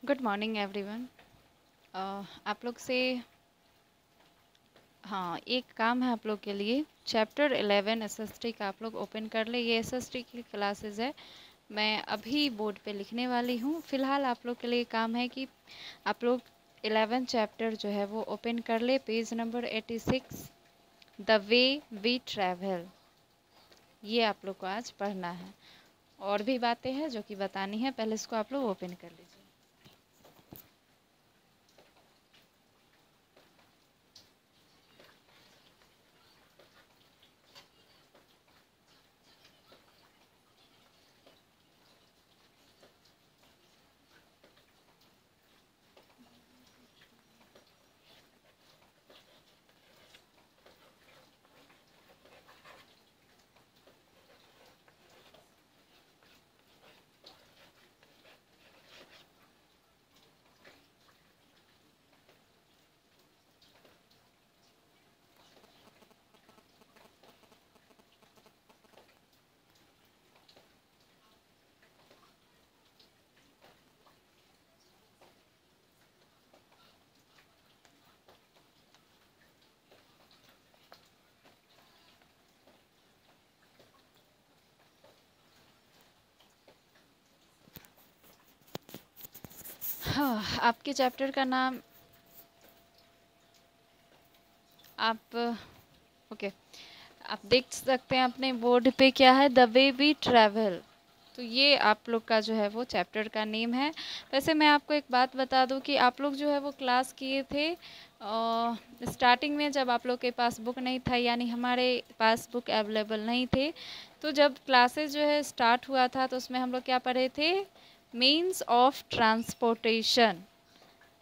Good morning everyone. आप लोग से हाँ एक काम है आप लोग के लिए। चैप्टर 11 एसएसटी का आप लोग ओपन कर ले। ये एसएसटी की क्लासेस है, मैं अभी बोर्ड पे लिखने वाली हूँ। फिलहाल आप लोग के लिए काम है कि आप लोग 11 चैप्टर जो है वो ओपन कर ले। Page number 86, the way we travel, ये आप लोग को आज पढ़ना है। और भी बातें हैं जो कि बतानी है, पहले इसको आप लोग ओपन कर लीजिए। हाँ, आपके चैप्टर का नाम आप ओके आप देख सकते हैं अपने बोर्ड पे क्या है, द वे वी ट्रैवल। तो ये आप लोग का जो है वो चैप्टर का नेम है। वैसे मैं आपको एक बात बता दूं कि आप लोग जो है वो क्लास किए थे स्टार्टिंग में, जब आप लोग के पास बुक नहीं था, यानी हमारे पास बुक अवेलेबल नहीं थे। तो जब क्लासेस जो है स्टार्ट हुआ था तो उसमें हम लोग क्या पढ़े थे, means of transportation.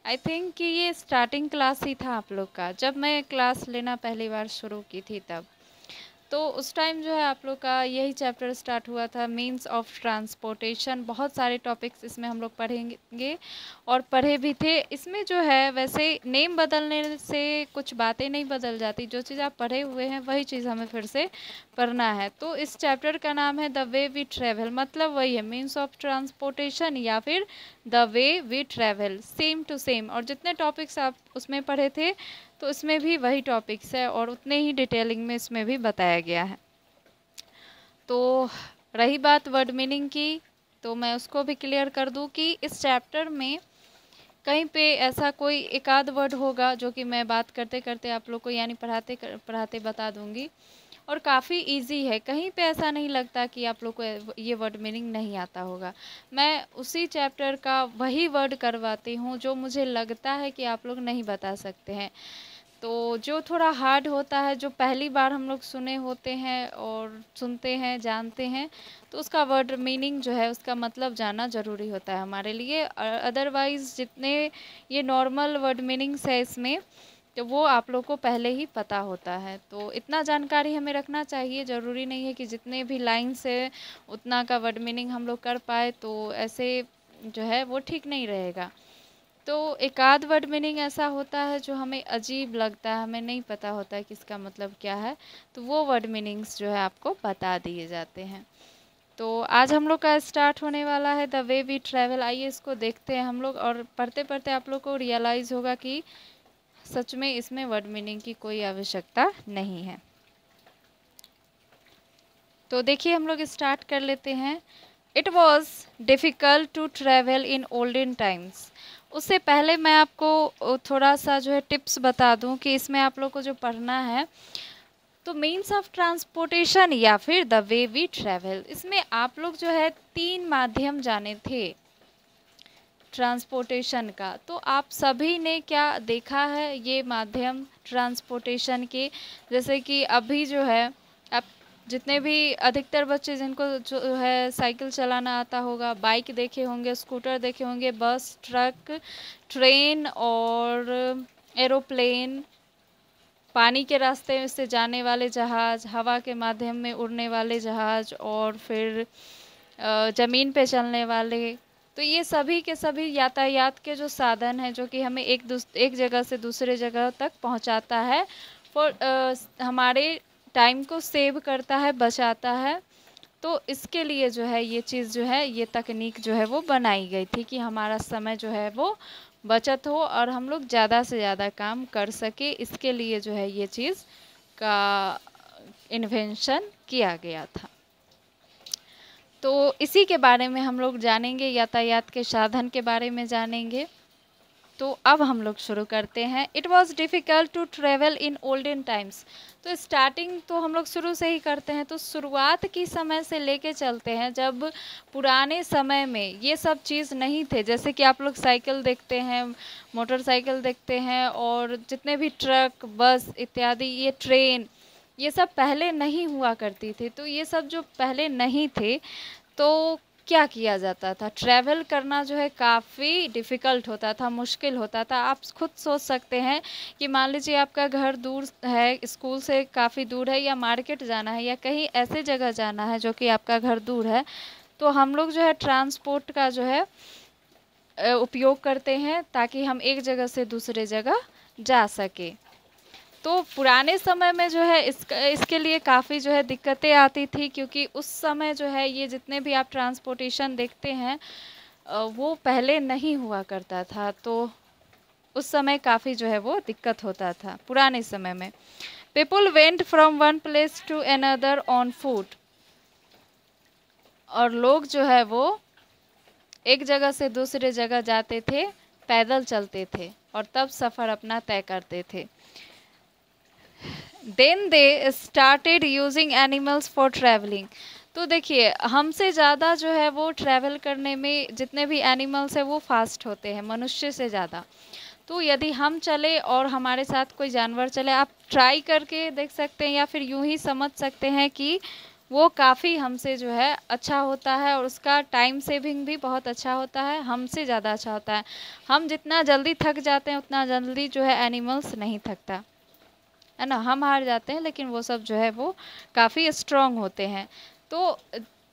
I think कि ये स्टार्टिंग क्लास ही था आप लोग का, जब मैं क्लास लेना पहली बार शुरू की थी तब। तो उस टाइम जो है आप लोग का यही चैप्टर स्टार्ट हुआ था, मीन्स ऑफ ट्रांसपोर्टेशन। बहुत सारे टॉपिक्स इसमें हम लोग पढ़ेंगे और पढ़े भी थे। इसमें जो है वैसे नेम बदलने से कुछ बातें नहीं बदल जाती, जो चीज़ आप पढ़े हुए हैं वही चीज़ हमें फिर से पढ़ना है। तो इस चैप्टर का नाम है द वे वी ट्रेवल, मतलब वही है, मीन्स ऑफ ट्रांसपोर्टेशन या फिर the way we travel, same to same. और जितने टॉपिक्स आप उसमें पढ़े थे तो इसमें भी वही टॉपिक्स है और उतने ही डिटेलिंग में इसमें भी बताया गया है। तो रही बात वर्ड मीनिंग की, तो मैं उसको भी क्लियर कर दूं कि इस चैप्टर में कहीं पे ऐसा कोई एक आध वर्ड होगा जो कि मैं बात करते करते आप लोग को, यानी पढ़ाते पढ़ाते बता दूंगी। और काफ़ी इजी है, कहीं पे ऐसा नहीं लगता कि आप लोग को ये वर्ड मीनिंग नहीं आता होगा। मैं उसी चैप्टर का वही वर्ड करवाती हूँ जो मुझे लगता है कि आप लोग नहीं बता सकते हैं। तो जो थोड़ा हार्ड होता है, जो पहली बार हम लोग सुने होते हैं और सुनते हैं जानते हैं, तो उसका वर्ड मीनिंग जो है, उसका मतलब जानना ज़रूरी होता है हमारे लिए। अदरवाइज़ जितने ये नॉर्मल वर्ड मीनिंग्स है इसमें, तो वो आप लोग को पहले ही पता होता है। तो इतना जानकारी हमें रखना चाहिए, ज़रूरी नहीं है कि जितने भी लाइन्स है उतना का वर्ड मीनिंग हम लोग कर पाए, तो ऐसे जो है वो ठीक नहीं रहेगा। तो एक आध वर्ड मीनिंग ऐसा होता है जो हमें अजीब लगता है, हमें नहीं पता होता है कि इसका मतलब क्या है, तो वो वर्ड मीनिंग्स जो है आपको बता दिए जाते हैं। तो आज हम लोग का स्टार्ट होने वाला है द वे वी ट्रैवल। आइए इसको देखते हैं हम लोग, और पढ़ते पढ़ते आप लोग को रियलाइज़ होगा कि सच में इसमें वर्ड मीनिंग की कोई आवश्यकता नहीं है। तो देखिए हम लोग स्टार्ट कर लेते हैं। It was difficult to travel in olden times. उससे पहले मैं आपको थोड़ा सा जो है टिप्स बता दूं कि इसमें आप लोग को जो पढ़ना है, तो मीन्स ऑफ ट्रांसपोर्टेशन या फिर द वे वी ट्रैवल, इसमें आप लोग जो है 3 माध्यम जाने थे ट्रांसपोर्टेशन का। तो आप सभी ने क्या देखा है ये माध्यम ट्रांसपोर्टेशन के, जैसे कि अभी जो है आप जितने भी अधिकतर बच्चे जिनको जो है साइकिल चलाना आता होगा, बाइक देखे होंगे, स्कूटर देखे होंगे, बस, ट्रक, ट्रेन और एरोप्लेन, पानी के रास्ते से जाने वाले जहाज़, हवा के माध्यम में उड़ने वाले जहाज़, और फिर ज़मीन पे चलने वाले। तो ये सभी के सभी यातायात के जो साधन हैं जो कि हमें एक जगह से दूसरे जगह तक पहुंचाता है, फॉर हमारे टाइम को सेव करता है, बचाता है। तो इसके लिए जो है ये चीज़ जो है, ये तकनीक जो है वो बनाई गई थी कि हमारा समय जो है वो बचत हो और हम लोग ज़्यादा से ज़्यादा काम कर सके। इसके लिए जो है ये चीज़ का इन्वेंशन किया गया था। तो इसी के बारे में हम लोग जानेंगे, यातायात के साधन के बारे में जानेंगे। तो अब हम लोग शुरू करते हैं। It was difficult to travel in olden times. तो स्टार्टिंग तो हम लोग शुरू से ही करते हैं। तो शुरुआत की समय से लेके चलते हैं, जब पुराने समय में ये सब चीज़ नहीं थे। जैसे कि आप लोग साइकिल देखते हैं, मोटरसाइकिल देखते हैं, और जितने भी ट्रक, बस इत्यादि, ये ट्रेन, ये सब पहले नहीं हुआ करती थी। तो ये सब जो पहले नहीं थे, तो क्या किया जाता था, ट्रैवल करना जो है काफ़ी डिफ़िकल्ट होता था, मुश्किल होता था। आप खुद सोच सकते हैं कि मान लीजिए आपका घर दूर है, स्कूल से काफ़ी दूर है, या मार्केट जाना है, या कहीं ऐसे जगह जाना है जो कि आपका घर दूर है, तो हम लोग जो है ट्रांसपोर्ट का जो है उपयोग करते हैं ताकि हम एक जगह से दूसरे जगह जा सके। तो पुराने समय में जो है इसके लिए काफ़ी जो है दिक्कतें आती थी, क्योंकि उस समय जो है ये जितने भी आप ट्रांसपोर्टेशन देखते हैं वो पहले नहीं हुआ करता था। तो उस समय काफ़ी जो है वो दिक्कत होता था पुराने समय में। People went from one place to another on foot. और लोग जो है वो एक जगह से दूसरे जगह जाते थे, पैदल चलते थे, और तब सफ़र अपना तय करते थे। Then they started using animals for travelling. तो देखिए, हमसे ज़्यादा जो है वो ट्रैवल करने में जितने भी एनिमल्स हैं वो फास्ट होते हैं मनुष्य से ज़्यादा। तो यदि हम चले और हमारे साथ कोई जानवर चले, आप ट्राई करके देख सकते हैं, या फिर यूं ही समझ सकते हैं कि वो काफ़ी हमसे जो है अच्छा होता है, और उसका टाइम सेविंग भी बहुत अच्छा होता है, हमसे ज़्यादा अच्छा होता है। हम जितना जल्दी थक जाते हैं उतना जल्दी जो है एनिमल्स नहीं थकता है ना। हम हार जाते हैं, लेकिन वो सब जो है वो काफ़ी स्ट्रांग होते हैं। तो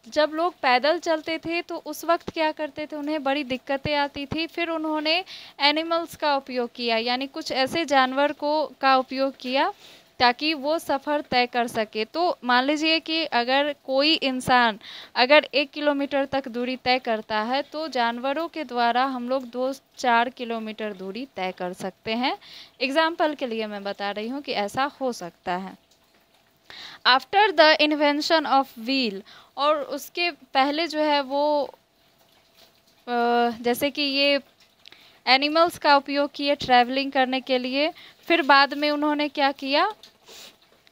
जब लोग पैदल चलते थे तो उस वक्त क्या करते थे, उन्हें बड़ी दिक्कतें आती थी। फिर उन्होंने एनिमल्स का उपयोग किया, यानी कुछ ऐसे जानवर का उपयोग किया ताकि वो सफ़र तय कर सके। तो मान लीजिए कि अगर कोई इंसान अगर 1 किलोमीटर तक दूरी तय करता है, तो जानवरों के द्वारा हम लोग 2-4 किलोमीटर दूरी तय कर सकते हैं। एग्जाम्पल के लिए मैं बता रही हूँ कि ऐसा हो सकता है। After the invention of wheel, और उसके पहले जो है वो जैसे कि ये एनिमल्स का उपयोग किए ट्रैवलिंग करने के लिए, फिर बाद में उन्होंने क्या किया,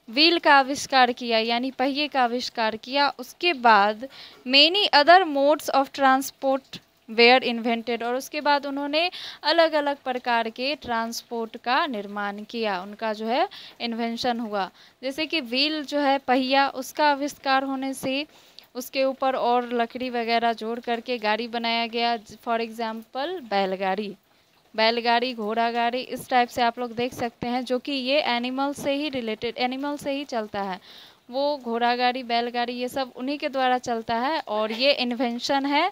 व्हील का आविष्कार किया, यानी पहिए का आविष्कार किया। उसके बाद many other modes of transport were invented, और उसके बाद उन्होंने अलग अलग प्रकार के ट्रांसपोर्ट का निर्माण किया, उनका जो है इन्वेंशन हुआ। जैसे कि व्हील जो है पहिया, उसका आविष्कार होने से उसके ऊपर और लकड़ी वगैरह जोड़ करके गाड़ी बनाया गया। फॉर एग्जांपल बैलगाड़ी, घोड़ा गाड़ी, इस टाइप से आप लोग देख सकते हैं, जो कि ये एनिमल से ही रिलेटेड, एनिमल से ही चलता है। वो घोड़ा गाड़ी, बैलगाड़ी, ये सब उन्हीं के द्वारा चलता है, और ये इन्वेंशन है,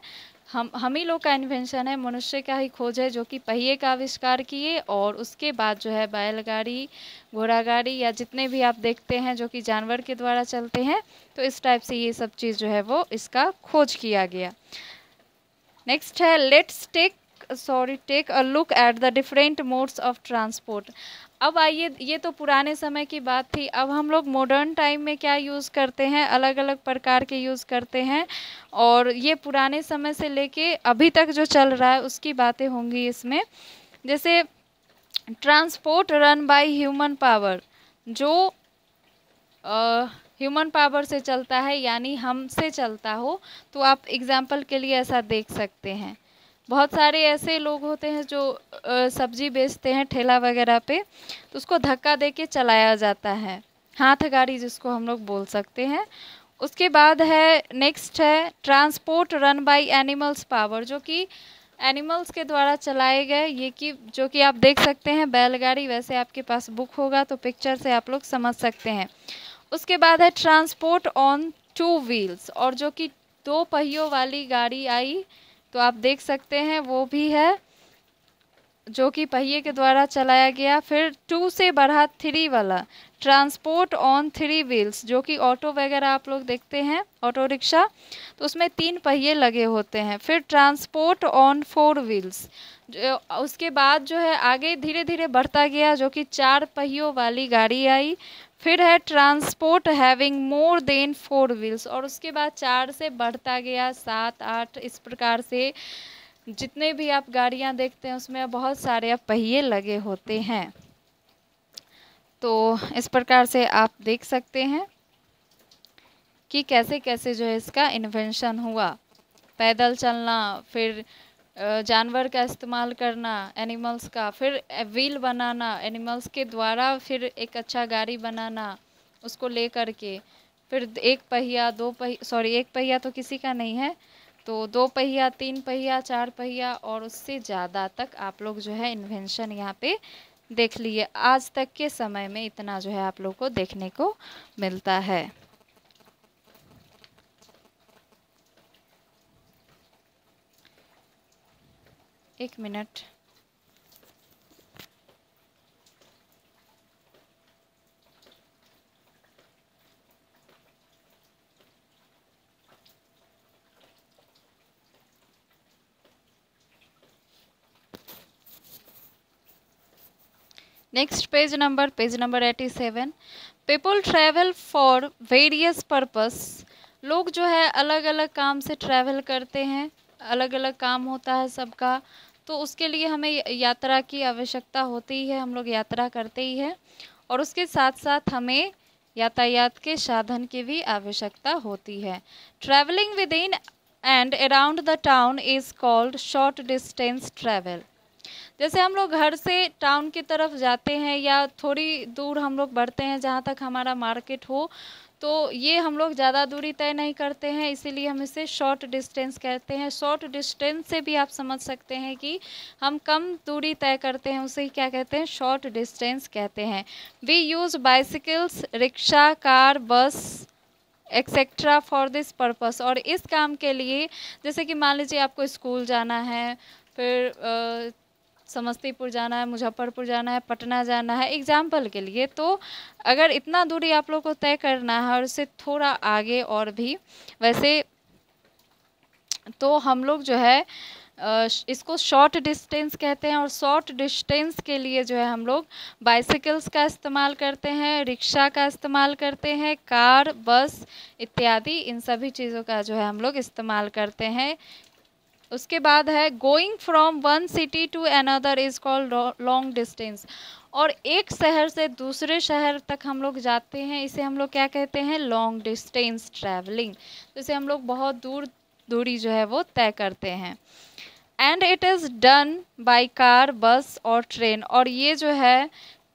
हम ही लोग का इन्वेंशन है, मनुष्य का ही खोज है, जो कि पहिए का आविष्कार किए। और उसके बाद जो है बैलगाड़ी, घोड़ा गाड़ी, या जितने भी आप देखते हैं जो कि जानवर के द्वारा चलते हैं, तो इस टाइप से ये सब चीज़ जो है वो इसका खोज किया गया। नेक्स्ट है let's take a look at the different modes of transport. अब आइए, ये तो पुराने समय की बात थी। अब हम लोग मॉडर्न टाइम में क्या यूज़ करते हैं, अलग अलग प्रकार के यूज़ करते हैं, और ये पुराने समय से लेके अभी तक जो चल रहा है उसकी बातें होंगी इसमें। जैसे transport run by human power, जो ह्यूमन पावर से चलता है, यानी हमसे चलता हो। तो आप एग्जाम्पल के लिए ऐसा देख सकते हैं, बहुत सारे ऐसे लोग होते हैं जो सब्जी बेचते हैं ठेला वगैरह पे, तो उसको धक्का दे के चलाया जाता है, हाथ गाड़ी जिसको हम लोग बोल सकते हैं। उसके बाद है नेक्स्ट है transport run by animals power, जो कि एनिमल्स के द्वारा चलाए गए, ये कि जो कि आप देख सकते हैं बैलगाड़ी, वैसे आपके पास बुक होगा तो पिक्चर से आप लोग समझ सकते हैं। उसके बाद है ट्रांसपोर्ट ऑन 2 व्हील्स, और जो कि 2 पहियों वाली गाड़ी आई, तो आप देख सकते हैं वो भी है जो कि पहिए के द्वारा चलाया गया। फिर 2 से बढ़ा 3 वाला ट्रांसपोर्ट ऑन 3 व्हील्स, जो कि ऑटो वगैरह आप लोग देखते हैं, ऑटो रिक्शा, तो उसमें 3 पहिए लगे होते हैं। फिर ट्रांसपोर्ट ऑन 4 व्हील्स, उसके बाद जो है आगे धीरे धीरे बढ़ता गया, जो कि 4 पहियों वाली गाड़ी आई। फिर है transport having more than 4 wheels, और उसके बाद 4 से बढ़ता गया 7, 8, इस प्रकार से जितने भी आप गाड़ियां देखते हैं उसमें बहुत सारे अब पहिए लगे होते हैं। तो इस प्रकार से आप देख सकते हैं कि कैसे कैसे जो है इसका इन्वेंशन हुआ। पैदल चलना, फिर जानवर का इस्तेमाल करना, एनिमल्स का, फिर व्हील बनाना एनिमल्स के द्वारा, फिर एक अच्छा गाड़ी बनाना उसको ले करके, फिर एक पहिया, दो पहिया, सॉरी एक पहिया तो किसी का नहीं है, तो 2 पहिया, 3 पहिया, 4 पहिया और उससे ज़्यादा तक आप लोग जो है इन्वेंशन यहाँ पे देख लिए। आज तक के समय में इतना जो है आप लोग को देखने को मिलता है। एक minute. Next page number 87। People travel for various purpose. लोग जो है अलग अलग काम से ट्रैवल करते हैं, अलग अलग काम होता है सबका, तो उसके लिए हमें यात्रा की आवश्यकता होती है, हम लोग यात्रा करते ही है, और उसके साथ साथ हमें यातायात के साधन की भी आवश्यकता होती है। Travelling with in and around the town is called short distance travel. जैसे हम लोग घर से टाउन की तरफ जाते हैं या थोड़ी दूर हम लोग बढ़ते हैं जहाँ तक हमारा मार्केट हो, तो ये हम लोग ज़्यादा दूरी तय नहीं करते हैं, इसीलिए हम इसे शॉर्ट डिस्टेंस कहते हैं। शॉर्ट डिस्टेंस से भी आप समझ सकते हैं कि हम कम दूरी तय करते हैं, उसे ही क्या कहते हैं, शॉर्ट डिस्टेंस कहते हैं। We use bicycles, rickshaw, car, bus etcetera for this purpose. और इस काम के लिए, जैसे कि मान लीजिए आपको स्कूल जाना है, फिर समस्तीपुर जाना है, मुजफ्फरपुर जाना है, पटना जाना है, एग्जाम्पल के लिए, तो अगर इतना दूरी आप लोग को तय करना है और उससे थोड़ा आगे और भी वैसे, तो हम लोग जो है इसको शॉर्ट डिस्टेंस कहते हैं। और शॉर्ट डिस्टेंस के लिए जो है हम लोग बाइसिकल्स का इस्तेमाल करते हैं, रिक्शा का इस्तेमाल करते हैं, कार, बस इत्यादि, इन सभी चीज़ों का जो है हम लोग इस्तेमाल करते हैं। उसके बाद है going from one city to another is called long distance. और एक शहर से दूसरे शहर तक हम लोग जाते हैं, इसे हम लोग क्या कहते हैं, लॉन्ग डिस्टेंस ट्रैवलिंग। जैसे हम लोग बहुत दूरी जो है वो तय करते हैं। And it is done by car, बस और ट्रेन। और ये जो है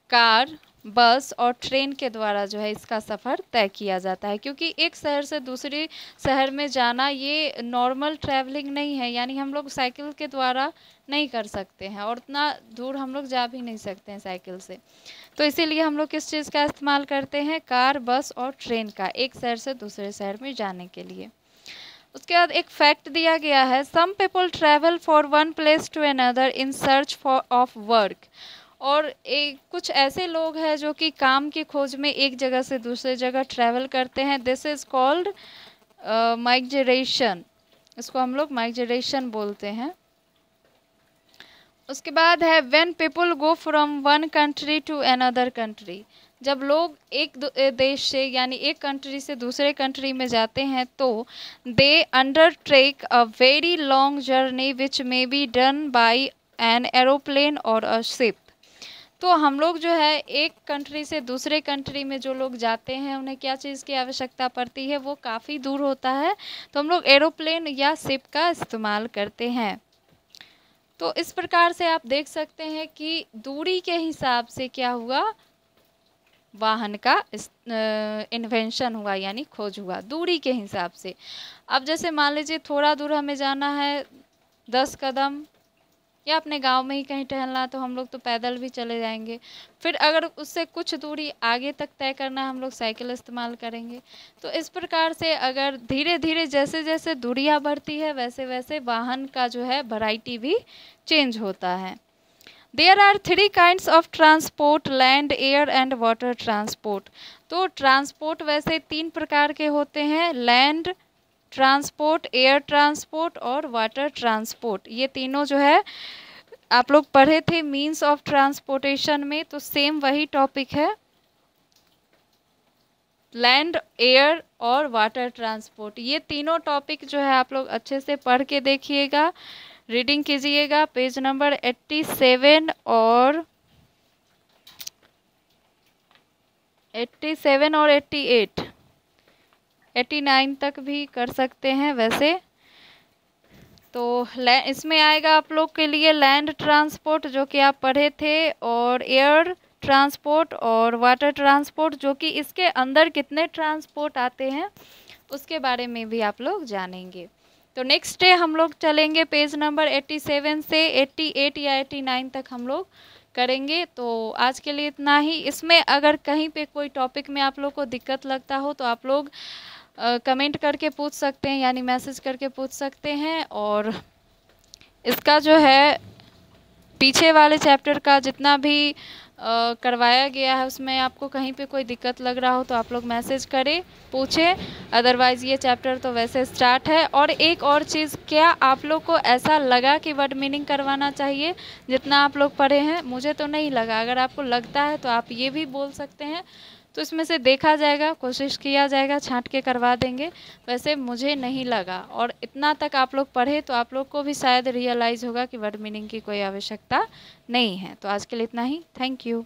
कार, बस और ट्रेन के द्वारा जो है इसका सफ़र तय किया जाता है, क्योंकि एक शहर से दूसरे शहर में जाना ये नॉर्मल ट्रैवलिंग नहीं है, यानी हम लोग साइकिल के द्वारा नहीं कर सकते हैं, और उतना दूर हम लोग जा भी नहीं सकते हैं साइकिल से। तो इसीलिए हम लोग किस चीज़ का इस्तेमाल करते हैं, कार, बस और ट्रेन का, एक शहर से दूसरे शहर में जाने के लिए। उसके बाद एक फैक्ट दिया गया है, some people travel for one place to another in search for of work. और एक कुछ ऐसे लोग हैं जो कि काम की खोज में एक जगह से दूसरे जगह ट्रैवल करते हैं। दिस इज़ कॉल्ड माइग्रेशन, इसको हम लोग माइग्रेशन बोलते हैं। उसके बाद है when people go from one country to another country. जब लोग एक देश से यानी एक कंट्री से दूसरे कंट्री में जाते हैं, तो they undertake a very long journey which may be done by an aeroplane और अ शिप। तो हम लोग जो है एक कंट्री से दूसरे कंट्री में जो लोग जाते हैं उन्हें क्या चीज़ की आवश्यकता पड़ती है, वो काफ़ी दूर होता है, तो हम लोग एरोप्लेन या शिप का इस्तेमाल करते हैं। तो इस प्रकार से आप देख सकते हैं कि दूरी के हिसाब से क्या हुआ, वाहन का इन्वेंशन हुआ, यानी खोज हुआ दूरी के हिसाब से। अब जैसे मान लीजिए थोड़ा दूर हमें जाना है 10 कदम, या अपने गांव में ही कहीं टहलना, तो हम लोग तो पैदल भी चले जाएंगे। फिर अगर उससे कुछ दूरी आगे तक तय करना है, हम लोग साइकिल इस्तेमाल करेंगे। तो इस प्रकार से अगर धीरे धीरे जैसे जैसे दूरियां बढ़ती है, वैसे वैसे वाहन का जो है वैरायटी भी चेंज होता है। There are 3 kinds of transport, land, air and water transport. तो ट्रांसपोर्ट वैसे 3 प्रकार के होते हैं, लैंड ट्रांसपोर्ट, एयर ट्रांसपोर्ट और वाटर ट्रांसपोर्ट। ये तीनों जो है आप लोग पढ़े थे मीन्स ऑफ ट्रांसपोर्टेशन में, तो सेम वही टॉपिक है, लैंड, एयर और वाटर ट्रांसपोर्ट। ये तीनों टॉपिक जो है आप लोग अच्छे से पढ़ के देखिएगा, रीडिंग कीजिएगा। पेज नंबर 87 और 88, 89 तक भी कर सकते हैं वैसे। तो इसमें आएगा आप लोग के लिए लैंड ट्रांसपोर्ट जो कि आप पढ़े थे, और एयर ट्रांसपोर्ट और वाटर ट्रांसपोर्ट, जो कि इसके अंदर कितने ट्रांसपोर्ट आते हैं उसके बारे में भी आप लोग जानेंगे। तो नेक्स्ट डे हम लोग चलेंगे पेज नंबर 87 से 88 या 89 तक हम लोग करेंगे। तो आज के लिए इतना ही। इसमें अगर कहीं पे कोई टॉपिक में आप लोग को दिक्कत लगता हो तो आप लोग कमेंट करके पूछ सकते हैं, यानी मैसेज करके पूछ सकते हैं। और इसका जो है पीछे वाले चैप्टर का जितना भी करवाया गया है उसमें आपको कहीं पे कोई दिक्कत लग रहा हो तो आप लोग मैसेज करें, पूछें। अदरवाइज़ ये चैप्टर तो वैसे स्टार्ट है। और एक और चीज़, क्या आप लोग को ऐसा लगा कि वर्ड मीनिंग करवाना चाहिए जितना आप लोग पढ़े हैं? मुझे तो नहीं लगा। अगर आपको लगता है तो आप ये भी बोल सकते हैं, तो इसमें से देखा जाएगा, कोशिश किया जाएगा, छांट के करवा देंगे। वैसे मुझे नहीं लगा, और इतना तक आप लोग पढ़े तो आप लोग को भी शायद रियलाइज़ होगा कि वर्ड मीनिंग की कोई आवश्यकता नहीं है। तो आज के लिए इतना ही। Thank you.